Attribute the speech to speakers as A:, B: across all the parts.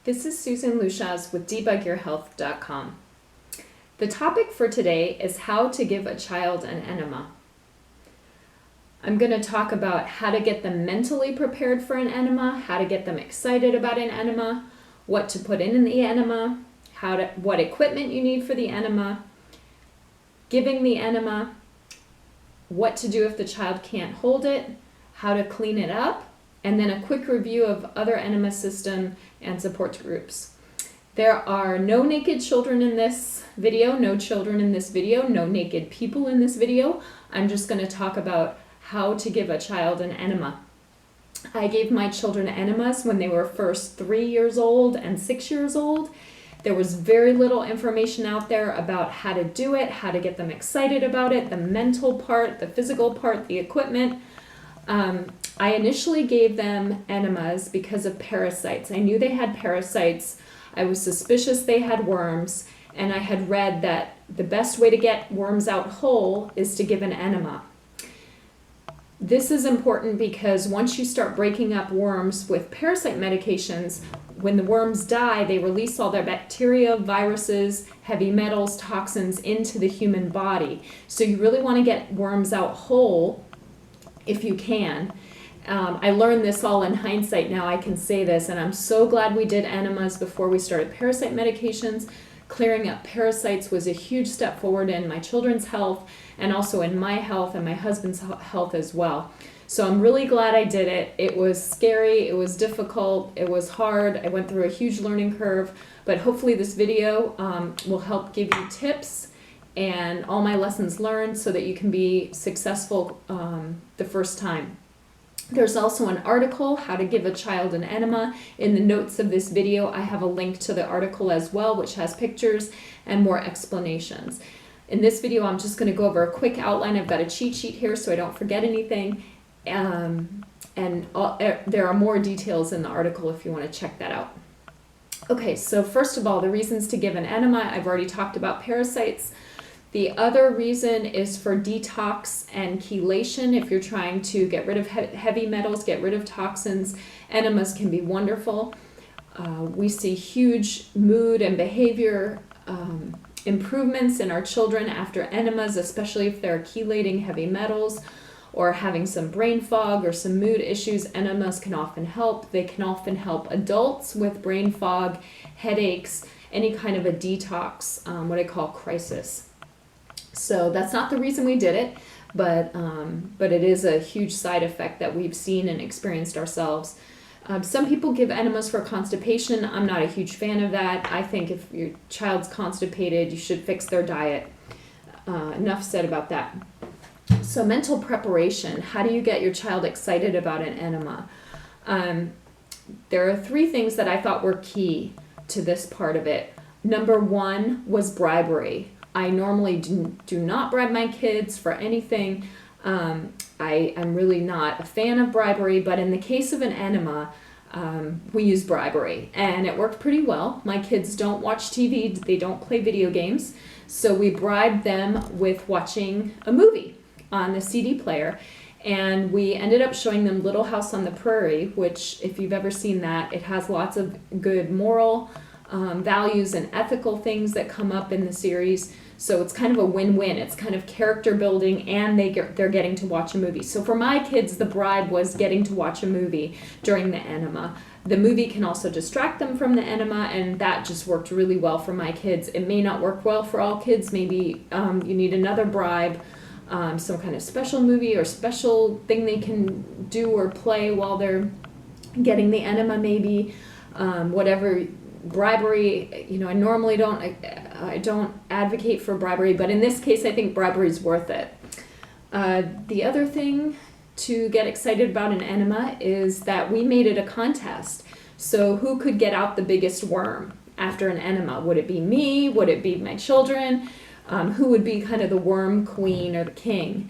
A: This is Susan Luchas with debugyourhealth.com. The topic for today is how to give a child an enema. I'm going to talk about how to get them mentally prepared for an enema, how to get them excited about an enema, what to put in the enema, what equipment you need for the enema, giving the enema, what to do if the child can't hold it, how to clean it up, and then a quick review of other enema system and support groups. There are no naked children in this video, no children in this video, no naked people in this video. I'm just going to talk about how to give a child an enema. I gave my children enemas when they were first 3 years old and 6 years old. There was very little information out there about how to do it, how to get them excited about it, the mental part, the physical part, the equipment. I initially gave them enemas because of parasites. I knew they had parasites. I was suspicious they had worms, and I had read that the best way to get worms out whole is to give an enema. This is important because once you start breaking up worms with parasite medications, when the worms die, they release all their bacteria, viruses, heavy metals, toxins into the human body. So you really want to get worms out whole if you can. I learned this all in hindsight. Now I can say this, and I'm so glad we did enemas before we started parasite medications. Clearing up parasites was a huge step forward in my children's health and also in my health and my husband's health as well. So I'm really glad I did it. It was scary, it was difficult, it was hard. I went through a huge learning curve, but hopefully this video will help give you tips and all my lessons learned so that you can be successful the first time. There's also an article, How to Give a Child an Enema. In the notes of this video, I have a link to the article as well, which has pictures and more explanations. In this video, I'm just going to go over a quick outline. I've got a cheat sheet here so I don't forget anything. There are more details in the article if you want to check that out. Okay, so first of all, the reasons to give an enema. I've already talked about parasites. The other reason is for detox and chelation. If you're trying to get rid of heavy metals, get rid of toxins, enemas can be wonderful. We see huge mood and behavior improvements in our children after enemas, especially if they're chelating heavy metals or having some brain fog or some mood issues. Enemas can often help. They can often help adults with brain fog, headaches, any kind of a detox, what I call crisis. So that's not the reason we did it, but it is a huge side effect that we've seen and experienced ourselves. Some people give enemas for constipation. I'm not a huge fan of that. I think if your child's constipated, you should fix their diet. Enough said about that. So mental preparation. How do you get your child excited about an enema? There are 3 things that I thought were key to this part of it. Number 1 was bribery. I normally do not bribe my kids for anything. I am really not a fan of bribery, but in the case of an enema, we use bribery, and it worked pretty well. My kids don't watch TV, they don't play video games, so we bribed them with watching a movie on the CD player, and we ended up showing them Little House on the Prairie, which, if you've ever seen that, it has lots of good moral values and ethical things that come up in the series. So it's kind of a win-win. It's kind of character building, and they're getting to watch a movie. So for my kids, the bribe was getting to watch a movie during the enema. The movie can also distract them from the enema, and that just worked really well for my kids. It may not work well for all kids. Maybe you need another bribe, some kind of special movie or special thing they can do or play while they're getting the enema, maybe. Whatever. Bribery, I normally I don't advocate for bribery, but in this case, I think bribery is worth it. The other thing to get excited about an enema is that we made it a contest. So who could get out the biggest worm after an enema? Would it be me? Would it be my children? Who would be kind of the worm queen or the king?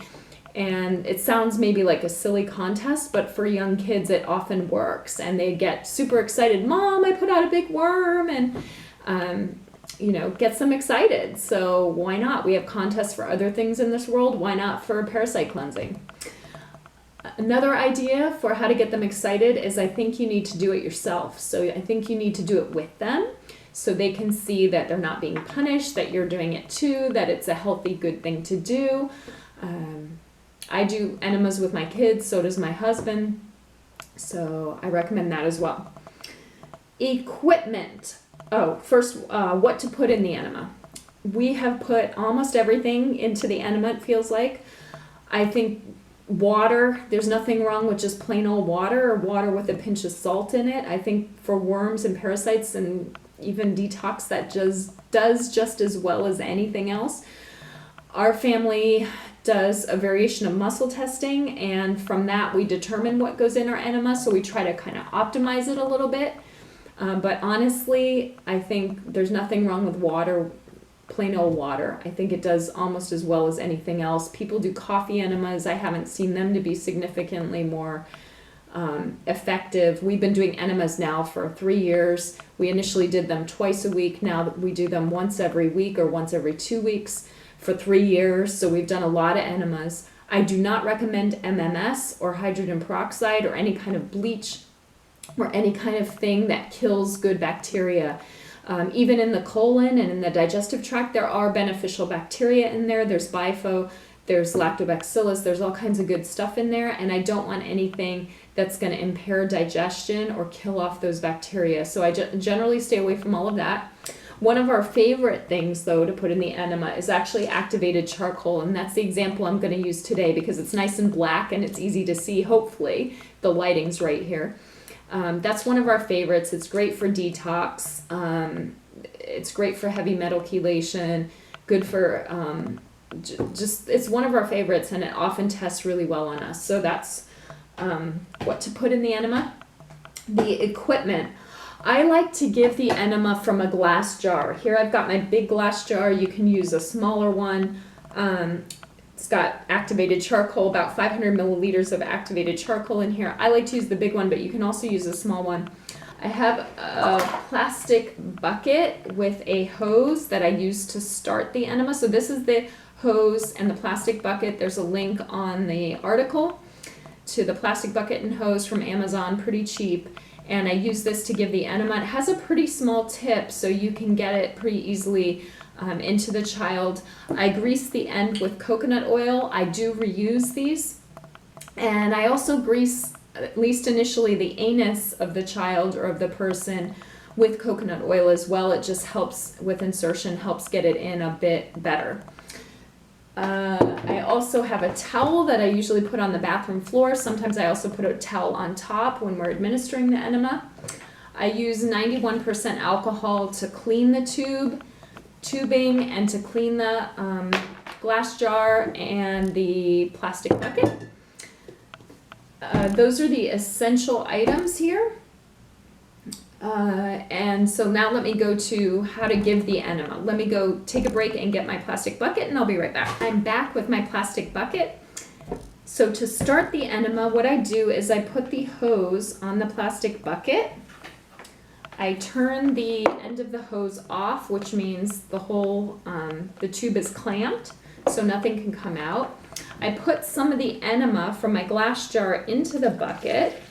A: And it sounds maybe like a silly contest, but for young kids, it often works. And they get super excited. Mom, I put out a big worm, and, gets them excited. So why not? We have contests for other things in this world. Why not for parasite cleansing? Another idea for how to get them excited is I think you need to do it yourself. So I think you need to do it with them so they can see that they're not being punished, that you're doing it too, that it's a healthy, good thing to do. I do enemas with my kids, so does my husband. So I recommend that as well. Equipment. Oh, first, what to put in the enema. We have put almost everything into the enema, it feels like. I think water, there's nothing wrong with just plain old water or water with a pinch of salt in it. I think for worms and parasites and even detox, that does just as well as anything else. Our family does a variation of muscle testing, and from that we determine what goes in our enema, so we try to kind of optimize it a little bit. But honestly, I think there's nothing wrong with water, plain old water. I think it does almost as well as anything else. People do coffee enemas. I haven't seen them to be significantly more effective. We've been doing enemas now for 3 years. We initially did them twice a week. Now we do them once every week or once every 2 weeks for 3 years. So we've done a lot of enemas. I do not recommend MMS or hydrogen peroxide or any kind of bleach or any kind of thing that kills good bacteria. Even in the colon and in the digestive tract, there are beneficial bacteria in there. There's biofo, there's lactobacillus, there's all kinds of good stuff in there, and I don't want anything that's going to impair digestion or kill off those bacteria. So I generally stay away from all of that. One of our favorite things, though, to put in the enema is actually activated charcoal, and that's the example I'm going to use today because it's nice and black and it's easy to see, hopefully. The lighting's right here. That's one of our favorites. It's great for detox. It's great for heavy metal chelation. Good for it's one of our favorites, and it often tests really well on us. So that's what to put in the enema. The equipment. I like to give the enema from a glass jar. Here I've got my big glass jar. You can use a smaller one. It's got activated charcoal, about 500 milliliters of activated charcoal in here. I like to use the big one, but you can also use a small one. I have a plastic bucket with a hose that I use to start the enema. So this is the hose and the plastic bucket. There's a link on the article to the plastic bucket and hose from Amazon, pretty cheap. And I use this to give the enema. It has a pretty small tip, so you can get it pretty easily into the child. I grease the end with coconut oil. I do reuse these. And I also grease, at least initially, the anus of the child or of the person with coconut oil as well. It just helps with insertion, helps get it in a bit better. I also have a towel that I usually put on the bathroom floor. Sometimes I also put a towel on top when we're administering the enema. I use 91% alcohol to clean the tubing and to clean the glass jar and the plastic bucket. Those are the essential items here. And so now let me go to how to give the enema. Let me go take a break and get my plastic bucket, and I'll be right back. I'm back with my plastic bucket. So to start the enema, what I do is I put the hose on the plastic bucket. I turn the end of the hose off, which means the whole, the tube is clamped, so nothing can come out. I put some of the enema from my glass jar into the bucket,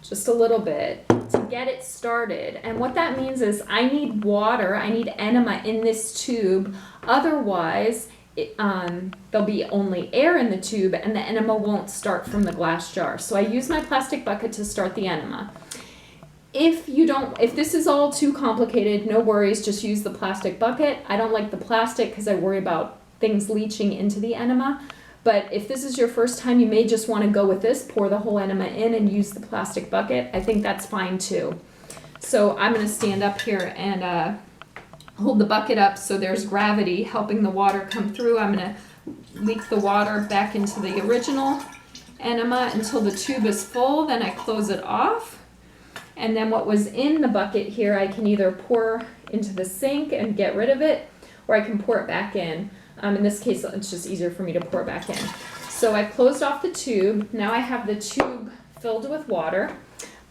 A: just a little bit, to get it started. And what that means is I need water, I need enema in this tube, otherwise there'll be only air in the tube and the enema won't start from the glass jar. So I use my plastic bucket to start the enema. If this is all too complicated, no worries, just use the plastic bucket. I don't like the plastic because I worry about things leaching into the enema. But if this is your first time, you may just want to go with this, pour the whole enema in and use the plastic bucket. I think that's fine too. So I'm going to stand up here and hold the bucket up so there's gravity helping the water come through. I'm going to leak the water back into the original enema until the tube is full. Then I close it off. And then what was in the bucket here, I can either pour into the sink and get rid of it, or I can pour it back in. In this case, it's just easier for me to pour it back in. So I closed off the tube. Now I have the tube filled with water,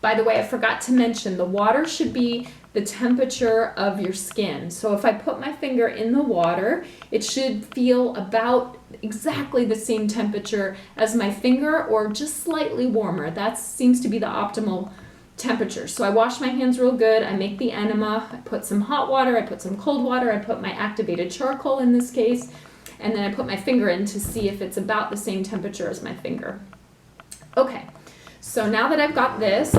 A: By the way, I forgot to mention, the water should be the temperature of your skin. So if I put my finger in the water, it should feel about exactly the same temperature as my finger or just slightly warmer. That seems to be the optimal temperature. So I wash my hands real good. I make the enema. I put some hot water. I put some cold water. I put my activated charcoal in this case. And then I put my finger in to see if it's about the same temperature as my finger. Okay, so now that I've got this,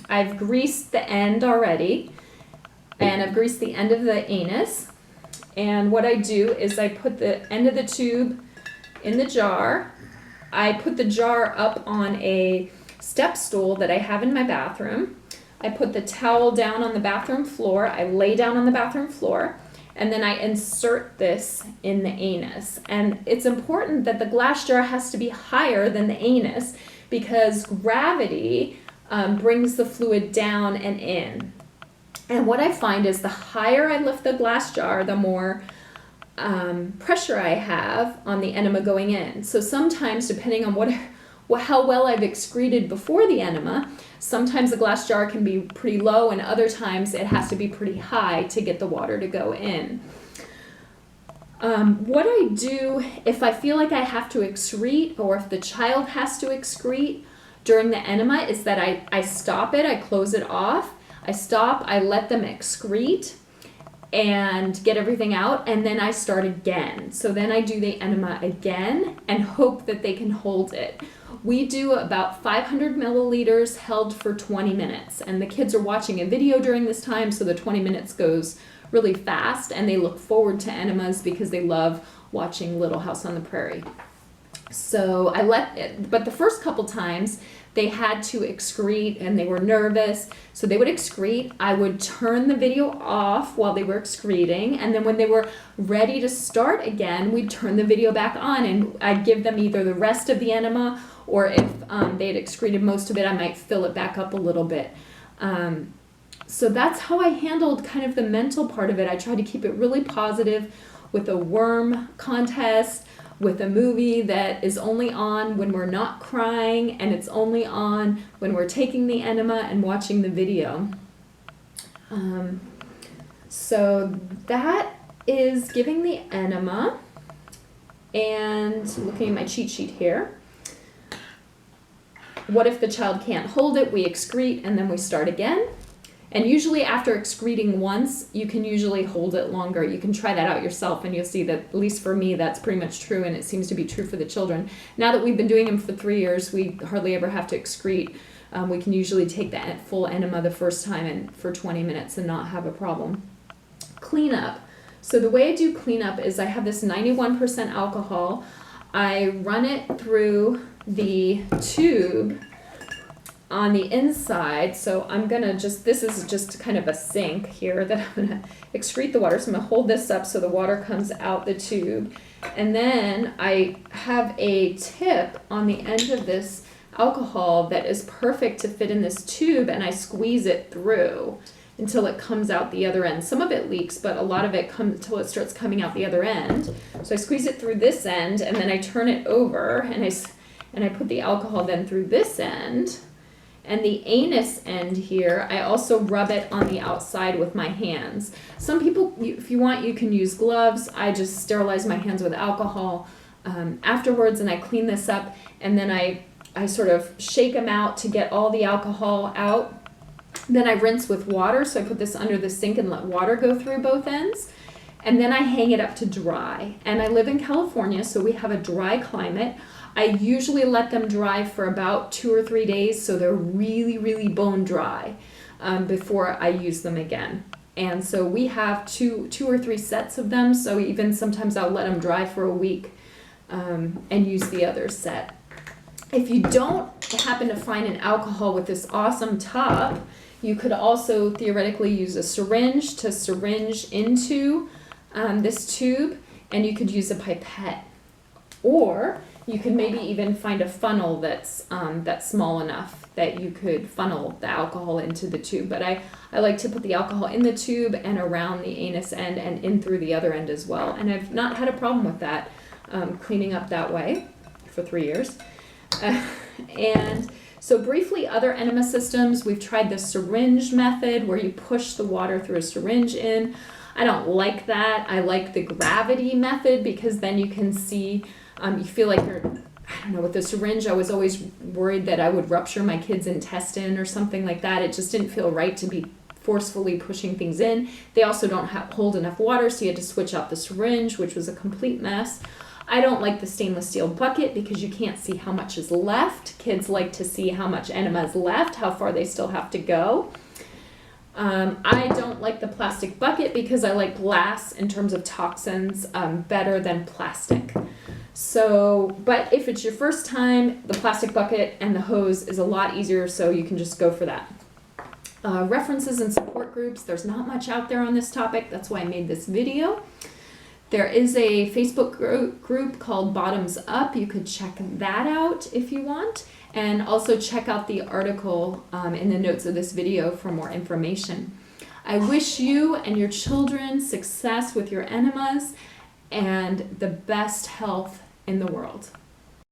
A: I've greased the end already, and I've greased the end of the anus. And what I do is I put the end of the tube in the jar. I put the jar up on a step stool that I have in my bathroom. I put the towel down on the bathroom floor. I lay down on the bathroom floor, and then I insert this in the anus. And it's important that the glass jar has to be higher than the anus because gravity brings the fluid down and in. And what I find is the higher I lift the glass jar, the more pressure I have on the enema going in. So sometimes, depending on how well I've excreted before the enema, sometimes the glass jar can be pretty low, and other times it has to be pretty high to get the water to go in. What I do if I feel like I have to excrete, or if the child has to excrete during the enema, is that I stop it, I close it off, I stop, I let them excrete and get everything out, and then I start again. So then I do the enema again and hope that they can hold it. We do about 500 milliliters held for 20 minutes, and the kids are watching a video during this time, so the 20 minutes goes really fast, and they look forward to enemas because they love watching Little House on the Prairie. So I let it, but the first couple times they had to excrete and they were nervous, so they would excrete. I would turn the video off while they were excreting, and then when they were ready to start again, we'd turn the video back on, and I'd give them either the rest of the enema, or if they had excreted most of it, I might fill it back up a little bit. So that's how I handled kind of the mental part of it. I tried to keep it really positive with a worm contest, with a movie that is only on when we're not crying, and it's only on when we're taking the enema and watching the video. So that is giving the enema, and looking at my cheat sheet here. What if the child can't hold it? We excrete and then we start again. And usually after excreting once, you can usually hold it longer. You can try that out yourself, and you'll see that, at least for me, that's pretty much true, and it seems to be true for the children. Now that we've been doing them for 3 years, we hardly ever have to excrete. We can usually take the full enema the first time and for 20 minutes and not have a problem. Cleanup. So the way I do cleanup is I have this 91% alcohol. I run it through the tube on the inside. So I'm gonna this is just kind of a sink here that I'm gonna excrete the water. So I'm gonna hold this up so the water comes out the tube. And then I have a tip on the end of this alcohol that is perfect to fit in this tube, and I squeeze it through until it comes out the other end. Some of it leaks, but a lot of it comes until it starts coming out the other end. So I squeeze it through this end, and then I turn it over, and I put the alcohol then through this end. And the anus end here, I also rub it on the outside with my hands. Some people, if you want, you can use gloves. I just sterilize my hands with alcohol afterwards, and I clean this up, and then I sort of shake them out to get all the alcohol out. Then I rinse with water, so I put this under the sink and let water go through both ends. And then I hang it up to dry. And I live in California, so we have a dry climate. I usually let them dry for about 2 or 3 days, so they're really, really bone dry before I use them again. And so we have two or three sets of them, so even sometimes I'll let them dry for a week and use the other set. If you don't happen to find an alcohol with this awesome top, you could also theoretically use a syringe to syringe into this tube, and you could use a pipette. Or you could maybe even find a funnel that's small enough that you could funnel the alcohol into the tube. But I like to put the alcohol in the tube and around the anus end and in through the other end as well. And I've not had a problem with that, cleaning up that way for 3 years. And So briefly, other enema systems, we've tried the syringe method where you push the water through a syringe in. I don't like that. I like the gravity method because then you can see, you feel like you're, I don't know, with the syringe, I was always worried that I would rupture my kid's intestine or something like that. It just didn't feel right to be forcefully pushing things in. They also don't hold enough water, so you had to switch out the syringe, which was a complete mess. I don't like the stainless steel bucket because you can't see how much is left. Kids like to see how much enema is left, how far they still have to go. I don't like the plastic bucket because I like glass in terms of toxins better than plastic. So, but if it's your first time, the plastic bucket and the hose is a lot easier, so you can just go for that. References and support groups, there's not much out there on this topic. That's why I made this video. There is a Facebook group called Bottoms Up. You could check that out if you want. And also check out the article in the notes of this video for more information. I wish you and your children success with your enemas and the best health in the world.